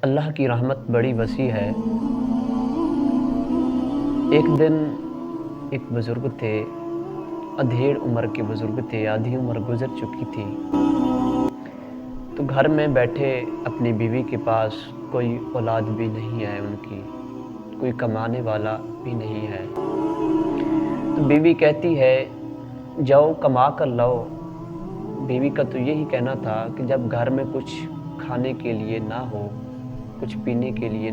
اللہ की रहमत बड़ी वसी है। एक दिन एक बुज़ुर्ग थे, अधेड़ उम्र के बुज़ुर्ग थे, आधी उम्र गुज़र चुकी थी। तो घर में बैठे अपनी बीवी के पास कोई औलाद भी नहीं है उनकी, कोई कमाने वाला भी नहीं है। तो बीवी कहती है, जाओ कमा कर लाओ। बीवी का तो यही कहना था कि जब घर में कुछ खाने के लिए ना हो, कुछ पीने के लिए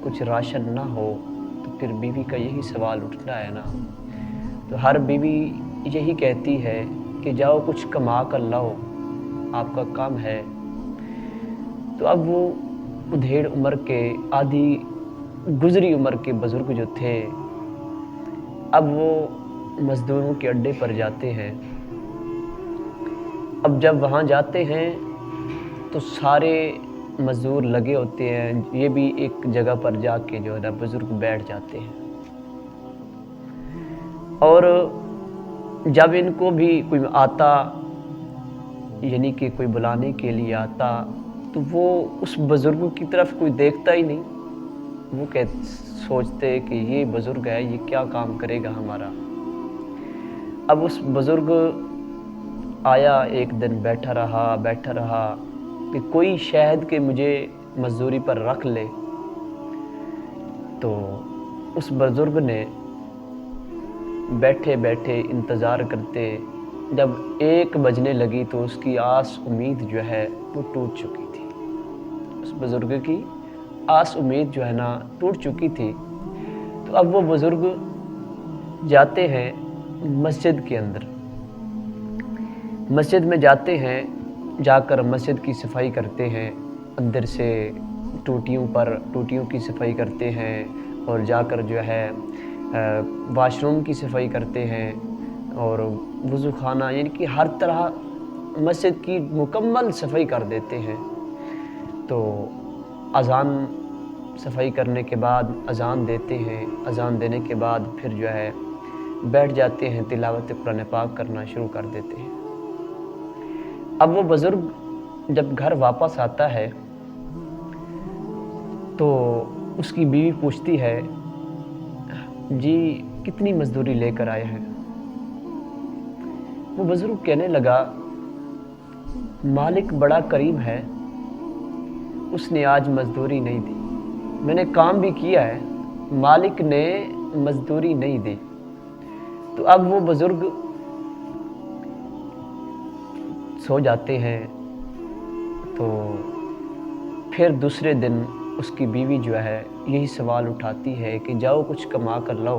कुछ राशन ना हो, तो फिर बीवी का यही सवाल उठता है ना। तो हर बीवी यही कहती है कि जाओ कुछ कमा कर लाओ, आपका काम है। तो अब वो उधेड़ उम्र के, आधी गुजरी उम्र के बुज़ुर्ग जो थे, अब वो मज़दूरों के अड्डे पर जाते हैं। अब जब वहाँ जाते हैं तो सारे मज़दूर लगे होते हैं, ये भी एक जगह पर जाके जो है ना बुज़ुर्ग बैठ जाते हैं। और जब इनको भी कोई आता, यानी कि कोई बुलाने के लिए आता, तो वो उस बुज़ुर्ग की तरफ कोई देखता ही नहीं। वो सोचते कि ये बुज़ुर्ग है, ये क्या काम करेगा हमारा। अब उस बुज़ुर्ग आया, एक दिन बैठा रहा कि कोई शायद कि मुझे मज़दूरी पर रख ले। तो उस बुज़ुर्ग ने बैठे बैठे इंतज़ार करते, जब 1 बजने लगी तो उसकी आस उम्मीद जो है वो टूट चुकी थी। उस बुज़ुर्ग की आस उम्मीद जो है ना टूट चुकी थी। तो अब वो बुज़ुर्ग जाते हैं मस्जिद के अंदर। मस्जिद में जाते हैं, जाकर मस्जिद की सफाई करते हैं, अंदर से टूटियों की सफाई करते हैं, और जाकर जो है वाशरूम की सफाई करते हैं, और वज़ू खाना, यानी कि हर तरह मस्जिद की मुकम्मल सफाई कर देते हैं। तो अज़ान सफाई करने के बाद अज़ान देते हैं। अज़ान देने के बाद फिर जो है बैठ जाते हैं, तिलावत कुरान पाक करना शुरू कर देते हैं। अब वो बुज़ुर्ग जब घर वापस आता है तो उसकी बीवी पूछती है, जी कितनी मज़दूरी लेकर आए हैं? वो बुज़ुर्ग कहने लगा, मालिक बड़ा करीम है, उसने आज मज़दूरी नहीं दी। मैंने काम भी किया है, मालिक ने मज़दूरी नहीं दी। तो अब वो बुज़ुर्ग सो जाते हैं। तो फिर दूसरे दिन उसकी बीवी जो है यही सवाल उठाती है कि जाओ कुछ कमा कर लाओ।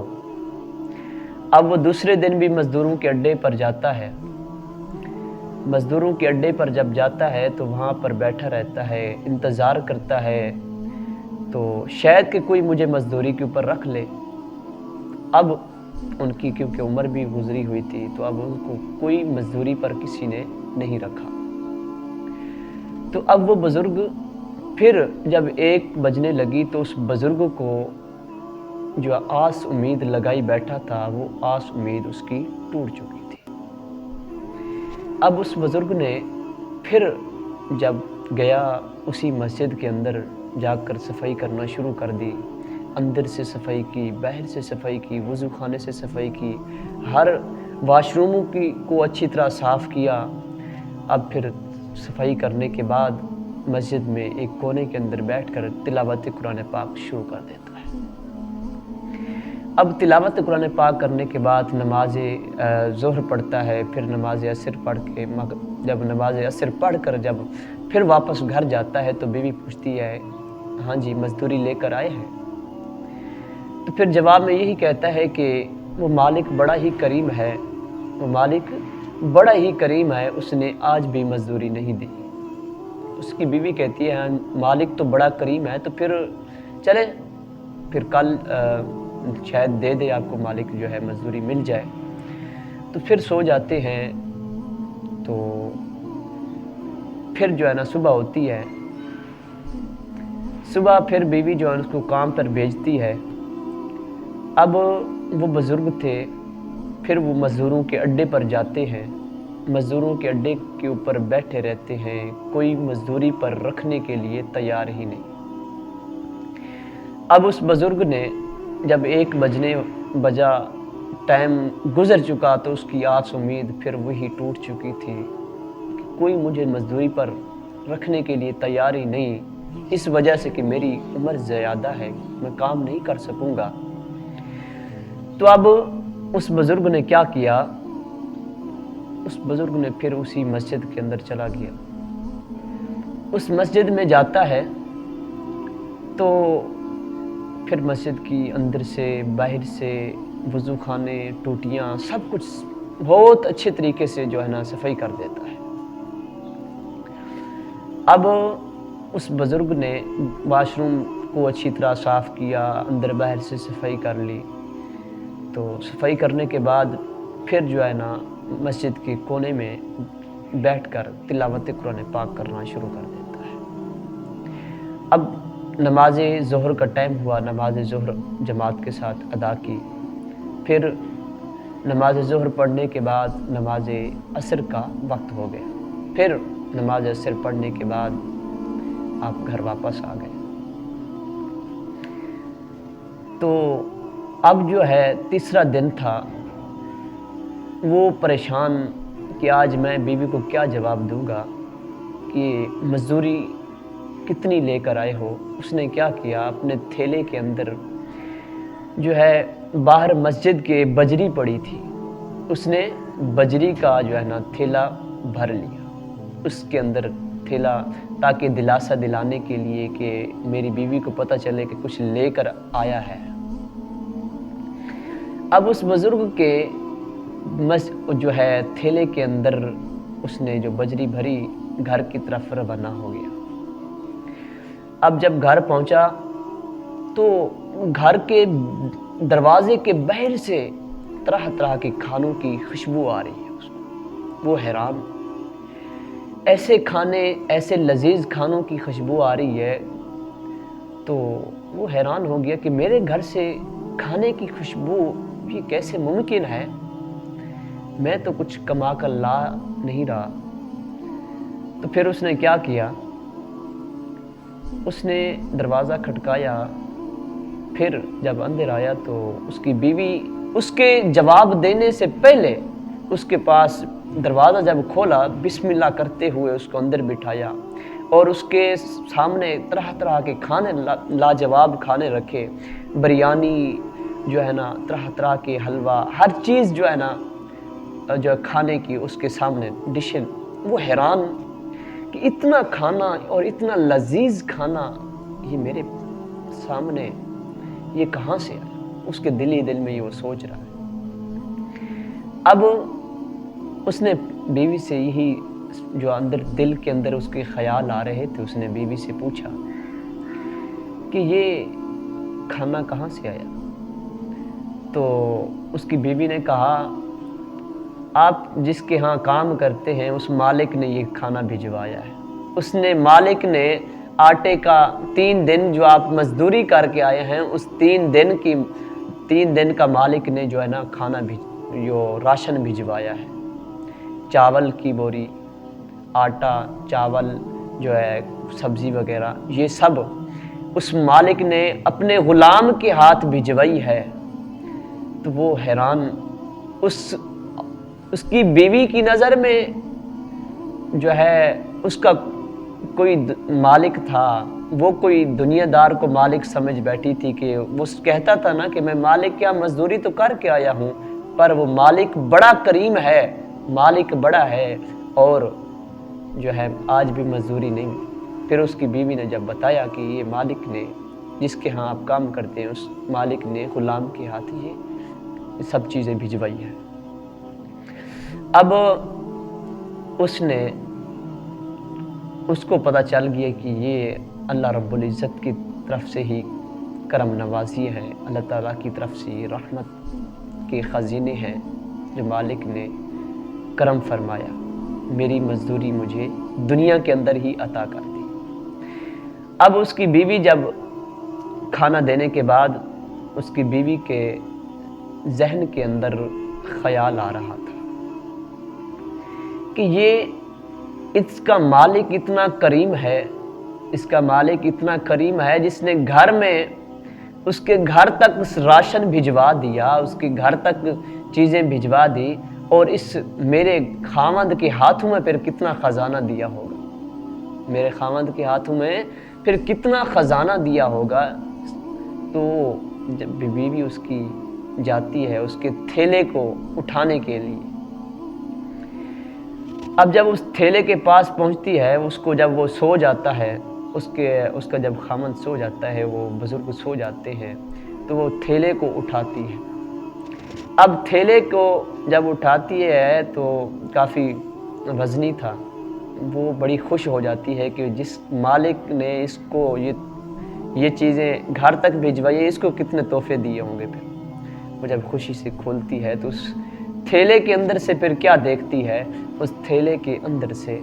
अब वो दूसरे दिन भी मज़दूरों के अड्डे पर जाता है। मज़दूरों के अड्डे पर जब जाता है तो वहाँ पर बैठा रहता है, इंतज़ार करता है, तो शायद कि कोई मुझे मज़दूरी के ऊपर रख ले। अब उनकी क्योंकि उम्र भी गुजरी हुई थी, तो अब उनको कोई मज़दूरी पर किसी ने नहीं रखा। तो अब वो बुज़ुर्ग फिर जब 1 बजने लगी तो उस बुज़ुर्ग को जो आस उम्मीद लगाई बैठा था, वो आस उम्मीद उसकी टूट चुकी थी। अब उस बुज़ुर्ग ने फिर जब गया, उसी मस्जिद के अंदर जाकर सफाई करना शुरू कर दी। अंदर से सफाई की, बाहर से सफाई की, वज़ू खाने से सफाई की, हर वाशरूमों को अच्छी तरह साफ़ किया। अब फिर सफाई करने के बाद मस्जिद में एक कोने के अंदर बैठकर तिलावत कुरान पाक शुरू कर देता है। अब तिलावत कुरान पाक करने के बाद नमाज ज़ोहर पढ़ता है, फिर नमाज असर पढ़ के, जब नमाज असर पढ़ कर जब फिर वापस घर जाता है तो बीवी पूछती है, हाँ जी मज़दूरी लेकर आए हैं? तो फिर जवाब में यही कहता है कि वो मालिक बड़ा ही करीम है, वो मालिक बड़ा ही करीम है, उसने आज भी मज़दूरी नहीं दी। उसकी बीवी कहती है, मालिक तो बड़ा करीम है, तो फिर चले, फिर कल शायद दे दे आपको, मालिक जो है मज़दूरी मिल जाए। तो फिर सो जाते हैं। तो फिर जो है ना सुबह होती है, सुबह फिर बीवी जो है उसको काम पर भेजती है। अब वो बुज़ुर्ग थे, फिर वो मज़दूरों के अड्डे पर जाते हैं। मज़दूरों के अड्डे के ऊपर बैठे रहते हैं, कोई मज़दूरी पर रखने के लिए तैयार ही नहीं। अब उस बुज़ुर्ग ने जब 1 बजा टाइम गुज़र चुका तो उसकी आस उम्मीद फिर वही टूट चुकी थी कि कोई मुझे मज़दूरी पर रखने के लिए तैयार ही नहीं, इस वजह से कि मेरी उम्र ज़्यादा है, मैं काम नहीं कर सकूँगा। तो अब उस बुज़ुर्ग ने क्या किया, उस बुज़ुर्ग ने फिर उसी मस्जिद के अंदर चला गया। उस मस्जिद में जाता है तो फिर मस्जिद की अंदर से बाहर से वज़ू खाने, टूटियाँ, सब कुछ बहुत अच्छे तरीके से जो है ना सफाई कर देता है। अब उस बुज़ुर्ग ने वाशरूम को अच्छी तरह साफ़ किया, अंदर बाहर से सफाई कर ली। तो सफाई करने के बाद फिर जो है ना मस्जिद के कोने में बैठकर तिलावत कुरान पाक करना शुरू कर देता है। अब नमाज ज़ोहर का टाइम हुआ, नमाज ज़ोहर जमात के साथ अदा की। फिर नमाज ज़ोहर पढ़ने के बाद नमाज असर का वक्त हो गया। फिर नमाज असर पढ़ने के बाद आप घर वापस आ गए। तो अब जो है तीसरा दिन था, वो परेशान कि आज मैं बीवी को क्या जवाब दूंगा कि मज़दूरी कितनी लेकर आए हो। उसने क्या किया, अपने थैले के अंदर जो है बाहर मस्जिद के बजरी पड़ी थी, उसने बजरी का जो है ना थैला भर लिया उसके अंदर थैला, ताकि दिलासा दिलाने के लिए कि मेरी बीवी को पता चले कि कुछ लेकर आया है। अब उस बुजुर्ग के जो है थैले के अंदर उसने जो बजरी भरी घर की तरफ रवाना हो गया। अब जब घर पहुंचा तो घर के दरवाजे के बाहर से तरह तरह के खानों की खुशबू आ रही है उसको। वो हैरान, ऐसे खाने, ऐसे लजीज खानों की खुशबू आ रही है। तो वो हैरान हो गया कि मेरे घर से खाने की खुशबू ये कैसे मुमकिन है, मैं तो कुछ कमा कर ला नहीं रहा। तो फिर उसने क्या किया, उसने दरवाज़ा खटकाया। फिर जब अंदर आया तो उसकी बीवी उसके जवाब देने से पहले उसके पास दरवाज़ा जब खोला, बिस्मिल्लाह करते हुए उसको अंदर बिठाया और उसके सामने तरह तरह के खाने, लाजवाब खाने रखे। बिरयानी जो है ना, तरह तरह के हलवा, हर चीज़ जो है ना जो खाने की उसके सामने डिशें। वो हैरान कि इतना खाना और इतना लजीज खाना ये मेरे सामने ये कहाँ से आया। उसके दिल ही दिल में ये वो सोच रहा है। अब उसने बीवी से यही जो अंदर दिल के अंदर उसके ख्याल आ रहे थे, उसने बीवी से पूछा कि ये खाना कहाँ से आया। तो उसकी बीवी ने कहा, आप जिसके यहाँ काम करते हैं उस मालिक ने ये खाना भिजवाया है। उसने मालिक ने आटे का 3 दिन जो आप मजदूरी करके आए हैं, उस 3 दिन का मालिक ने जो है ना खाना जो राशन भिजवाया है। चावल की बोरी, आटा, चावल जो है सब्जी वगैरह, ये सब उस मालिक ने अपने गुलाम के हाथ भिजवाई है। तो वो हैरान, उसकी बीवी की नज़र में जो है उसका कोई मालिक था, वो कोई दुनियादार को मालिक समझ बैठी थी कि वो कहता था ना कि मैं मालिक क्या मजदूरी तो करके आया हूँ, पर वो मालिक बड़ा करीम है, मालिक बड़ा है और जो है आज भी मजदूरी नहीं। फिर उसकी बीवी ने जब बताया कि ये मालिक ने, जिसके यहाँ आप काम करते हैं, उस मालिक ने गुलाम के हाथ ये सब चीज़ें भिजवाई है। अब उसको पता चल गया कि ये अल्लाह रब्बुल इज़्ज़त की तरफ से ही करम नवाजी है, अल्लाह ताला की तरफ से ये रहमत के ख़ज़ीने हैं जो मालिक ने करम फरमाया, मेरी मजदूरी मुझे दुनिया के अंदर ही अता कर दी। अब उसकी बीवी जब खाना देने के बाद उसकी बीवी के जहन के अंदर ख्याल आ रहा था کہ یہ اس کا مالک اتنا کریم ہے، اس کا مالک اتنا کریم ہے جس نے گھر میں اس کے گھر تک راشن بھجوا دیا، اس کے گھر تک چیزیں بھجوا دی، اور اس میرے خاوند کے ہاتھوں میں پھر کتنا خزانہ دیا ہوگا، میرے خاوند کے ہاتھوں میں پھر کتنا خزانہ دیا ہوگا۔ تو جب بیوی اس کی جاتی ہے اس کے تھیلے کو اٹھانے کے لیے، اب جب اس تھیلے کے پاس پہنچتی ہے، اس کو جب وہ سو جاتا ہے، اس کا جب خامن سو جاتا ہے، وہ بزرگ سو جاتے ہیں، تو وہ تھیلے کو اٹھاتی ہے۔ اب تھیلے کو جب اٹھاتی ہے تو کافی وزنی تھا، وہ بڑی خوش ہو جاتی ہے کہ جس مالک نے اس کو یہ چیزیں گھر تک بھجوائی، اس کو کتنے تحفے دیے ہوں گے۔ پھر وہ جب خوشی سے کھولتی ہے تو اس تھیلے کے اندر سے پھر کیا دیکھتی ہے؟ اس تھیلے کے اندر سے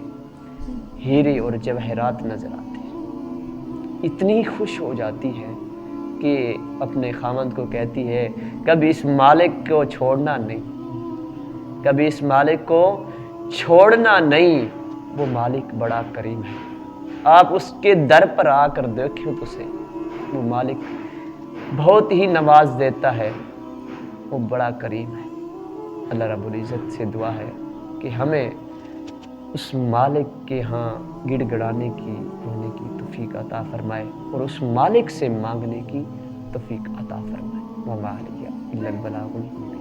ہیرے اور جواہرات نظر آتے ہیں۔ اتنی خوش ہو جاتی ہے کہ اپنے خاوند کو کہتی ہے کبھی اس مالک کو چھوڑنا نہیں، کبھی اس مالک کو چھوڑنا نہیں، وہ مالک بڑا کریم ہے۔ آپ اس کے در پر آ کر دیکھیں تو سے وہ مالک بہت ہی نواز دیتا ہے، وہ بڑا کریم ہے۔ اللہ رب العزت سے دعا ہے کہ ہمیں اس مالک کے ہاں گڑ گڑانے کی، رونے کی توفیق عطا فرمائے، اور اس مالک سے مانگنے کی توفیق عطا فرمائے۔ وما علیہ الا البلاغ المبین۔